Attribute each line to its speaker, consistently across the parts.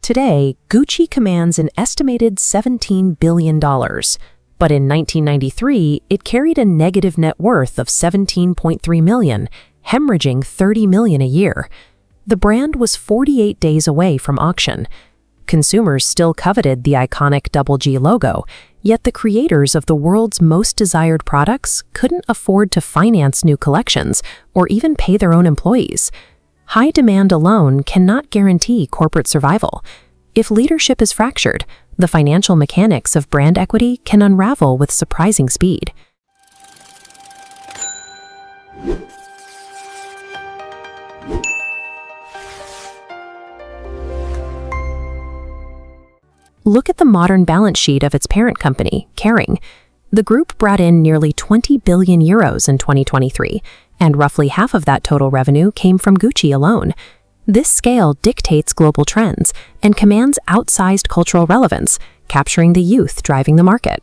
Speaker 1: Today, Gucci commands an estimated $17 billion, but in 1993, it carried a negative net worth of $17.3 million, hemorrhaging $30 million a year. The brand was 48 days away from auction. Consumers still coveted the iconic Double G logo, yet the creators of the world's most desired products couldn't afford to finance new collections or even pay their own employees. High demand alone cannot guarantee corporate survival. If leadership is fractured, the financial mechanics of brand equity can unravel with surprising speed. Look at the modern balance sheet of its parent company, Kering. The group brought in nearly 20 billion euros in 2023, and roughly half of that total revenue came from Gucci alone. This scale dictates global trends and commands outsized cultural relevance, capturing the youth driving the market.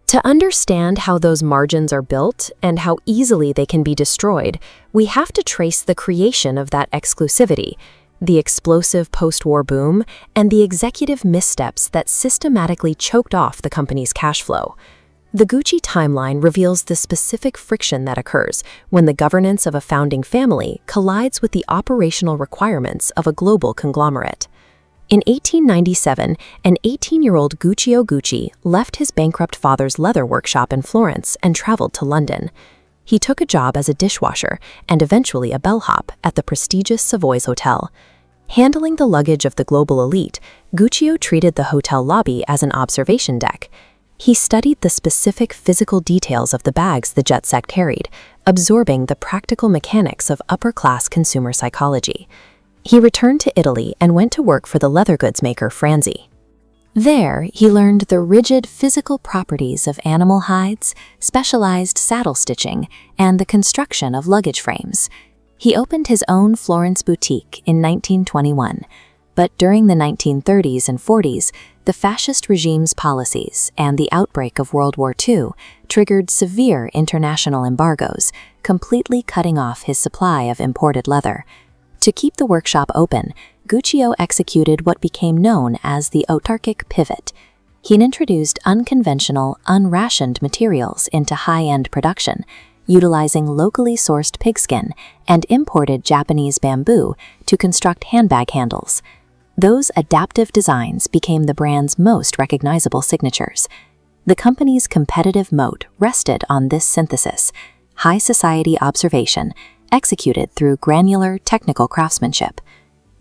Speaker 1: To understand how those margins are built and how easily they can be destroyed, we have to trace the creation of that exclusivity, the explosive post-war boom, and the executive missteps that systematically choked off the company's cash flow. The Gucci timeline reveals the specific friction that occurs when the governance of a founding family collides with the operational requirements of a global conglomerate. In 1897, an 18-year-old Gucci left his bankrupt father's leather workshop in Florence and traveled to London. He took a job as a dishwasher and eventually a bellhop at the prestigious Savoy's Hotel. Handling the luggage of the global elite, Gucci treated the hotel lobby as an observation deck. He studied the specific physical details of the bags the jet set carried, absorbing the practical mechanics of upper-class consumer psychology. He returned to Italy and went to work for the leather goods maker Franzi. There, he learned the rigid physical properties of animal hides, specialized saddle stitching, and the construction of luggage frames. He opened his own Florence boutique in 1921, but during the 1930s and 40s, the fascist regime's policies and the outbreak of World War II triggered severe international embargoes, completely cutting off his supply of imported leather. To keep the workshop open, Gucci executed what became known as the autarkic pivot. He introduced unconventional, unrationed materials into high-end production, utilizing locally sourced pigskin and imported Japanese bamboo to construct handbag handles. Those adaptive designs became the brand's most recognizable signatures. The company's competitive moat rested on this synthesis, high society observation, executed through granular technical craftsmanship.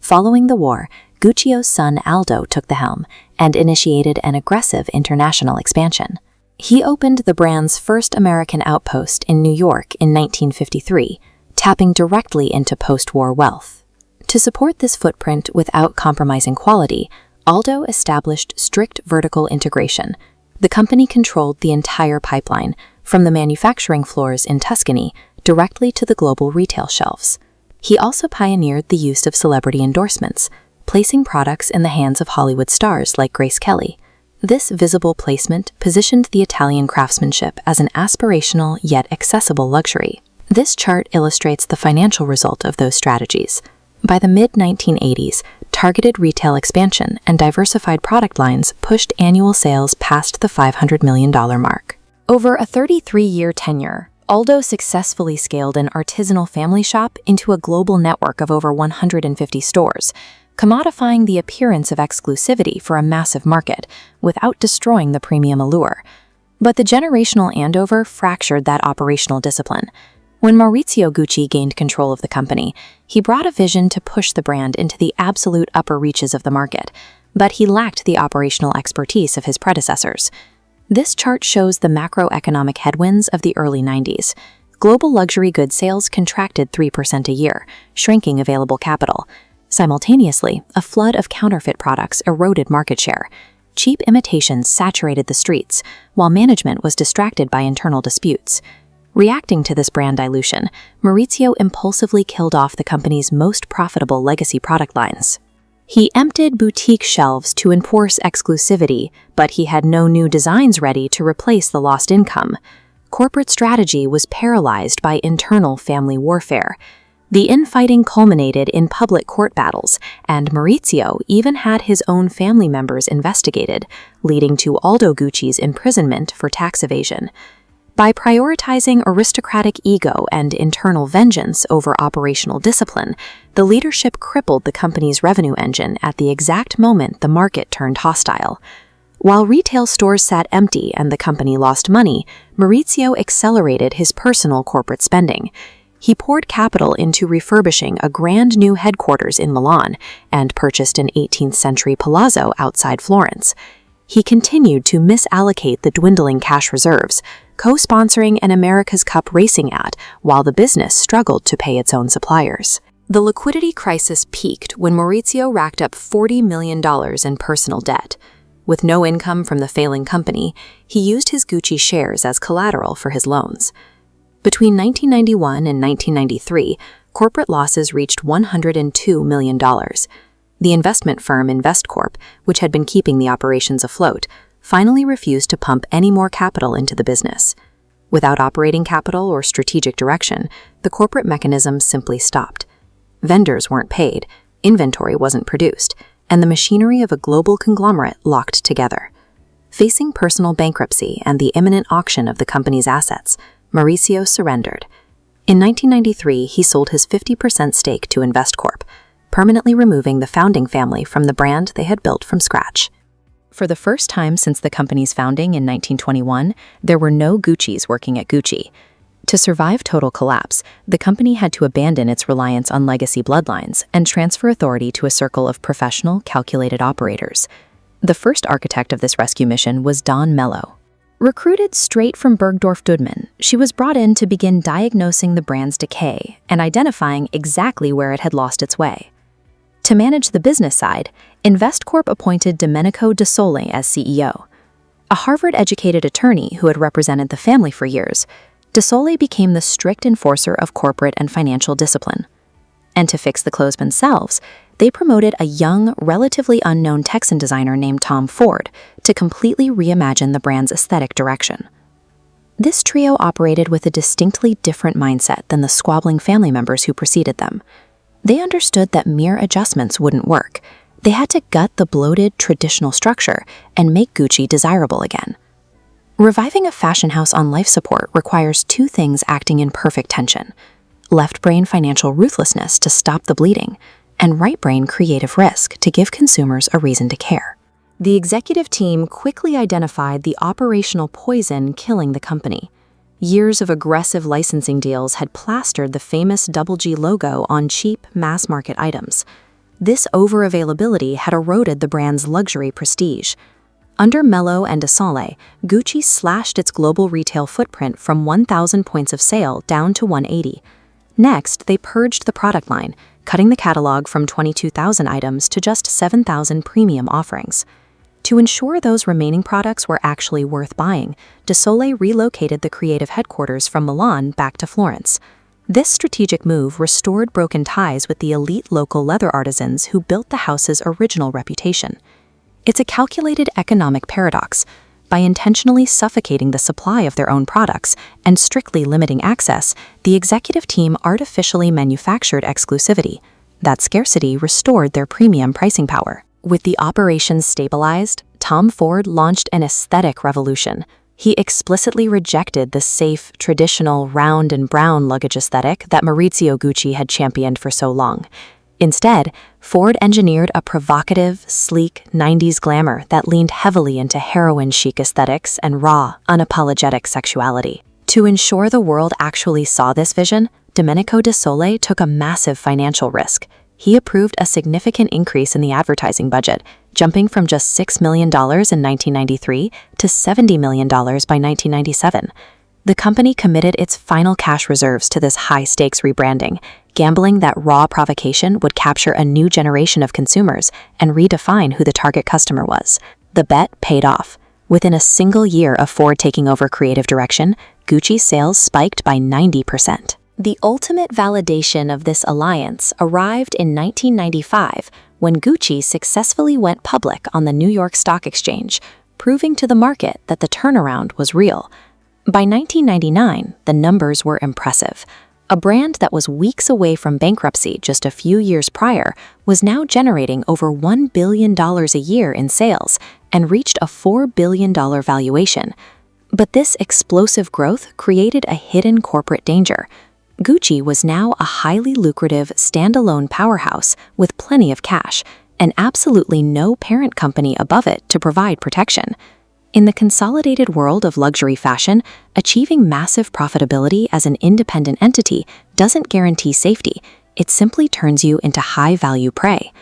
Speaker 1: Following the war, Gucci's son Aldo took the helm and initiated an aggressive international expansion. He opened the brand's first American outpost in New York in 1953, tapping directly into post-war wealth. To support this footprint without compromising quality, Aldo established strict vertical integration. The company controlled the entire pipeline, from the manufacturing floors in Tuscany directly to the global retail shelves. He also pioneered the use of celebrity endorsements, placing products in the hands of Hollywood stars like Grace Kelly. This visible placement positioned the Italian craftsmanship as an aspirational yet accessible luxury. This chart illustrates the financial result of those strategies. By the mid-1980s, targeted retail expansion and diversified product lines pushed annual sales past the $500 million mark. Over a 33-year tenure, Aldo successfully scaled an artisanal family shop into a global network of over 150 stores, commodifying the appearance of exclusivity for a massive market without destroying the premium allure. But the generational handover fractured that operational discipline. When Maurizio Gucci gained control of the company, he brought a vision to push the brand into the absolute upper reaches of the market, but he lacked the operational expertise of his predecessors. This chart shows the macroeconomic headwinds of the early 90s. Global luxury goods sales contracted 3% a year, shrinking available capital. Simultaneously, a flood of counterfeit products eroded market share. Cheap imitations saturated the streets, while management was distracted by internal disputes. Reacting to this brand dilution, Maurizio impulsively killed off the company's most profitable legacy product lines. He emptied boutique shelves to enforce exclusivity, but he had no new designs ready to replace the lost income. Corporate strategy was paralyzed by internal family warfare. The infighting culminated in public court battles, and Maurizio even had his own family members investigated, leading to Aldo Gucci's imprisonment for tax evasion. By prioritizing aristocratic ego and internal vengeance over operational discipline, the leadership crippled the company's revenue engine at the exact moment the market turned hostile. While retail stores sat empty and the company lost money, Maurizio accelerated his personal corporate spending. He poured capital into refurbishing a grand new headquarters in Milan and purchased an 18th-century palazzo outside Florence. He continued to misallocate the dwindling cash reserves, co-sponsoring an America's Cup racing ad while the business struggled to pay its own suppliers. The liquidity crisis peaked when Maurizio racked up $40 million in personal debt. With no income from the failing company, he used his Gucci shares as collateral for his loans. Between 1991 and 1993, corporate losses reached $102 million. The investment firm Investcorp, which had been keeping the operations afloat, finally refused to pump any more capital into the business. Without operating capital or strategic direction, the corporate mechanism simply stopped. Vendors weren't paid, inventory wasn't produced, and the machinery of a global conglomerate locked together. Facing personal bankruptcy and the imminent auction of the company's assets, Maurizio surrendered. In 1993, he sold his 50% stake to Investcorp, permanently removing the founding family from the brand they had built from scratch. For the first time since the company's founding in 1921, there were no Guccis working at Gucci. To survive total collapse, the company had to abandon its reliance on legacy bloodlines and transfer authority to a circle of professional, calculated operators. The first architect of this rescue mission was Dawn Mello. Recruited straight from Bergdorf Goodman, she was brought in to begin diagnosing the brand's decay and identifying exactly where it had lost its way. To manage the business side, Investcorp appointed Domenico De Sole as CEO. A Harvard-educated attorney who had represented the family for years, De Sole became the strict enforcer of corporate and financial discipline. And to fix the clothes themselves, they promoted a young, relatively unknown Texan designer named Tom Ford to completely reimagine the brand's aesthetic direction. This trio operated with a distinctly different mindset than the squabbling family members who preceded them. They understood that mere adjustments wouldn't work. They had to gut the bloated, traditional structure and make Gucci desirable again. Reviving a fashion house on life support requires two things acting in perfect tension: left-brain financial ruthlessness to stop the bleeding, and right-brain creative risk to give consumers a reason to care. The executive team quickly identified the operational poison killing the company. Years of aggressive licensing deals had plastered the famous Double G logo on cheap, mass-market items. This over-availability had eroded the brand's luxury prestige. Under Mello and De Sole, Gucci slashed its global retail footprint from 1,000 points of sale down to 180. Next, they purged the product line, cutting the catalog from 22,000 items to just 7,000 premium offerings. To ensure those remaining products were actually worth buying, De Sole relocated the creative headquarters from Milan back to Florence. This strategic move restored broken ties with the elite local leather artisans who built the house's original reputation. It's a calculated economic paradox. By intentionally suffocating the supply of their own products and strictly limiting access, the executive team artificially manufactured exclusivity. That scarcity restored their premium pricing power. With the operations stabilized, Tom Ford launched an aesthetic revolution. He explicitly rejected the safe, traditional, round and brown luggage aesthetic that Maurizio Gucci had championed for so long. Instead, Ford engineered a provocative, sleek 90s glamour that leaned heavily into heroin-chic aesthetics and raw, unapologetic sexuality. To ensure the world actually saw this vision, Domenico De Sole took a massive financial risk. He approved a significant increase in the advertising budget, jumping from just $6 million in 1993 to $70 million by 1997. The company committed its final cash reserves to this high-stakes rebranding, gambling that raw provocation would capture a new generation of consumers and redefine who the target customer was. The bet paid off. Within a single year of Ford taking over creative direction, Gucci sales spiked by 90%. The ultimate validation of this alliance arrived in 1995 when Gucci successfully went public on the New York Stock Exchange, proving to the market that the turnaround was real. By 1999, the numbers were impressive. A brand that was weeks away from bankruptcy just a few years prior was now generating over $1 billion a year in sales and reached a $4 billion valuation. But this explosive growth created a hidden corporate danger. Gucci was now a highly lucrative, standalone powerhouse with plenty of cash, and absolutely no parent company above it to provide protection. In the consolidated world of luxury fashion, achieving massive profitability as an independent entity doesn't guarantee safety. It simply turns you into high-value prey.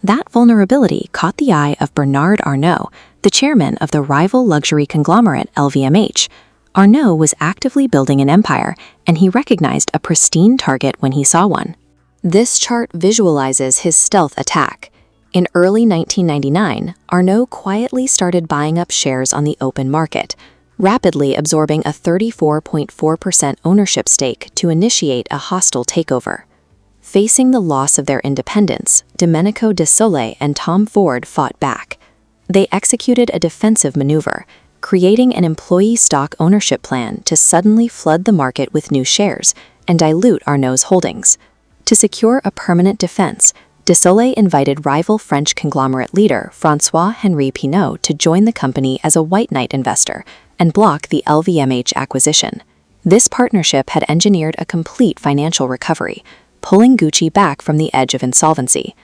Speaker 1: That vulnerability caught the eye of Bernard Arnault, the chairman of the rival luxury conglomerate LVMH. Arnault was actively building an empire, and he recognized a pristine target when he saw one. This chart visualizes his stealth attack. In early 1999, Arnault quietly started buying up shares on the open market, rapidly absorbing a 34.4% ownership stake to initiate a hostile takeover. Facing the loss of their independence, Domenico De Sole and Tom Ford fought back. They executed a defensive maneuver, creating an employee stock ownership plan to suddenly flood the market with new shares and dilute Arnault's holdings. To secure a permanent defense, De Sole invited rival French conglomerate leader François-Henri Pinault to join the company as a white knight investor and block the LVMH acquisition. This partnership had engineered a complete financial recovery, pulling Gucci back from the edge of insolvency.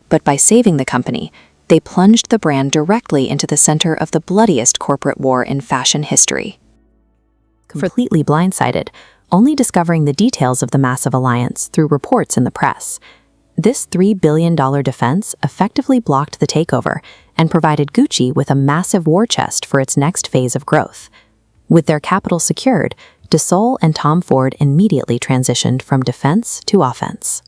Speaker 1: But by saving the company, they plunged the brand directly into the center of the bloodiest corporate war in fashion history. Completely blindsided, only discovering the details of the massive alliance through reports in the press. This $3 billion defense effectively blocked the takeover and provided Gucci with a massive war chest for its next phase of growth. With their capital secured, De Sole and Tom Ford immediately transitioned from defense to offense.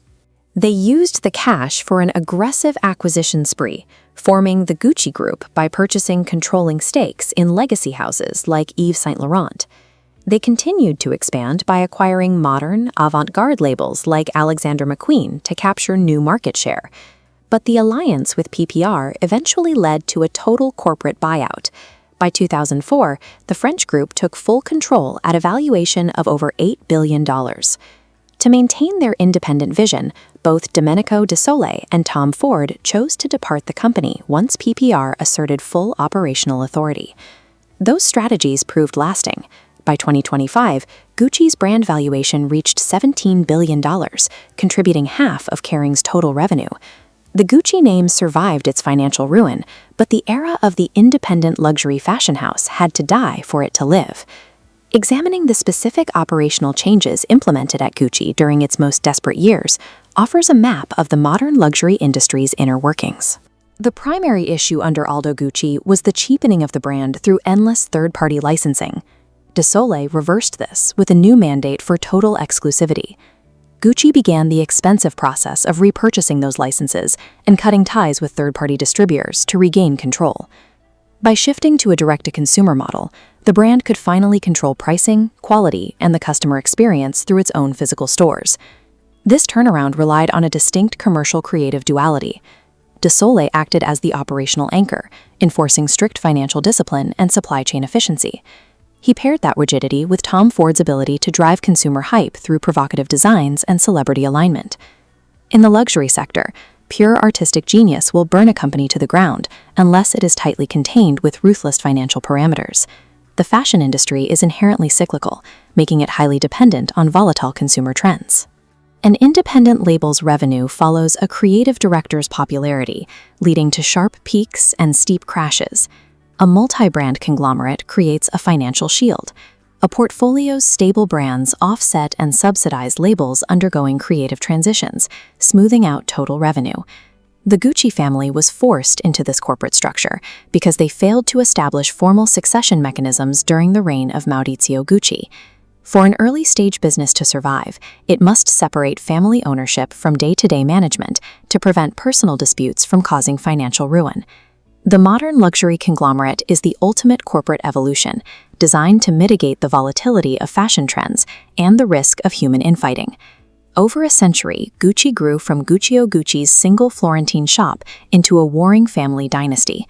Speaker 1: They used the cash for an aggressive acquisition spree, forming the Gucci Group by purchasing controlling stakes in legacy houses like Yves Saint Laurent. They continued to expand by acquiring modern, avant-garde labels like Alexander McQueen to capture new market share. But the alliance with PPR eventually led to a total corporate buyout. By 2004, the French group took full control at a valuation of over $8 billion. To maintain their independent vision, both Domenico De Sole and Tom Ford chose to depart the company once PPR asserted full operational authority. Those strategies proved lasting. By 2025, Gucci's brand valuation reached $17 billion, contributing half of Kering's total revenue. The Gucci name survived its financial ruin, but the era of the independent luxury fashion house had to die for it to live. Examining the specific operational changes implemented at Gucci during its most desperate years offers a map of the modern luxury industry's inner workings. The primary issue under Aldo Gucci was the cheapening of the brand through endless third-party licensing. De Sole reversed this with a new mandate for total exclusivity. Gucci began the expensive process of repurchasing those licenses and cutting ties with third-party distributors to regain control. By shifting to a direct-to-consumer model, the brand could finally control pricing, quality, and the customer experience through its own physical stores. This turnaround relied on a distinct commercial creative duality. De Sole acted as the operational anchor, enforcing strict financial discipline and supply chain efficiency. He paired that rigidity with Tom Ford's ability to drive consumer hype through provocative designs and celebrity alignment. In the luxury sector, pure artistic genius will burn a company to the ground unless it is tightly contained with ruthless financial parameters. The fashion industry is inherently cyclical, making it highly dependent on volatile consumer trends. An independent label's revenue follows a creative director's popularity, leading to sharp peaks and steep crashes. A multi-brand conglomerate creates a financial shield. A portfolio's stable brands offset and subsidize labels undergoing creative transitions, smoothing out total revenue. The Gucci family was forced into this corporate structure because they failed to establish formal succession mechanisms during the reign of Maurizio Gucci. For an early-stage business to survive, it must separate family ownership from day-to-day management to prevent personal disputes from causing financial ruin. The modern luxury conglomerate is the ultimate corporate evolution, designed to mitigate the volatility of fashion trends and the risk of human infighting. Over a century, Gucci grew from Guccio Gucci's single Florentine shop into a warring family dynasty.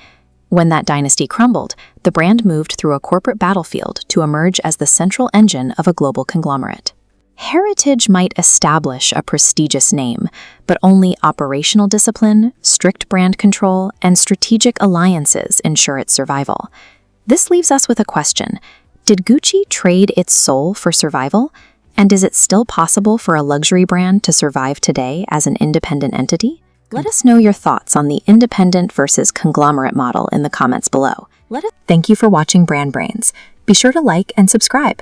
Speaker 1: When that dynasty crumbled, the brand moved through a corporate battlefield to emerge as the central engine of a global conglomerate.
Speaker 2: Heritage might establish a prestigious name, but only operational discipline, strict brand control, and strategic alliances ensure its survival. This leaves us with a question. Did Gucci trade its soul for survival? And is it still possible for a luxury brand to survive today as an independent entity? Let us know your thoughts on the independent versus conglomerate model in the comments below.
Speaker 1: Thank you for watching Brand Brains. Be sure to like and subscribe.